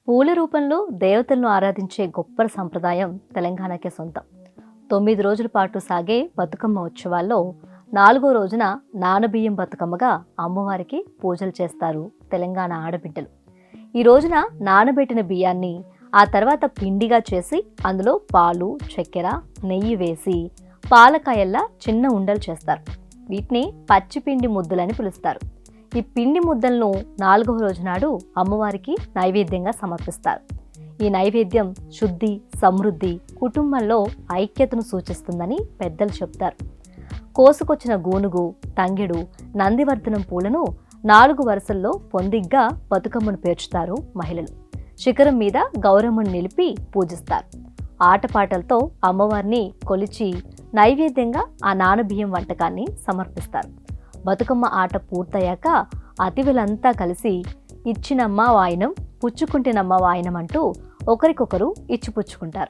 పూల రూపంలో దేవతలను ఆరాధించే గొప్ప సంప్రదాయం తెలంగాణకే సొంతం. 9 రోజుల పాటు సాగే బతుకమ్మ ఉత్సవాల్లో 4వ రోజున నానబియ్యం బతుకమ్మగా అమ్మవారికి పూజలు చేస్తారు తెలంగాణ ఆడబిడ్డలు. ఈ రోజున నానబెట్టిన బియ్యాన్ని ఆ తర్వాత పిండిగా చేసి అందులో పాలు, చక్కెర, నెయ్యి వేసి పాలకాయల్లా చిన్న ఉండలు చేస్తారు. వీటిని పచ్చిపిండి ముద్దలని పిలుస్తారు. ఈ పిండి ముద్దలను 4వ రోజు నాడు అమ్మవారికి నైవేద్యంగా సమర్పిస్తారు. ఈ నైవేద్యం శుద్ధి, సమృద్ధి, కుటుంబంలో ఐక్యతను సూచిస్తుందని పెద్దలు చెప్తారు. కోసుకొచ్చిన గూనుగు, తంగెడు, నందివర్ధనం పూలను 4 వరుసల్లో పొందిగ్గా బతుకమ్మను పేర్చుతారు మహిళలు. శిఖరం మీద గౌరమ్మను నిలిపి పూజిస్తారు. ఆటపాటలతో అమ్మవారిని కొలిచి నైవేద్యంగా ఆ నానబియ్యం వంటకాన్ని సమర్పిస్తారు. బతుకమ్మ ఆట పూర్తయ్యాక అతిథులంతా కలిసి ఇచ్చినమ్మ వాయినం, పుచ్చుకుంటేనమ్మ వాయినం అంటూ ఒకరికొకరు ఇచ్చిపుచ్చుకుంటారు.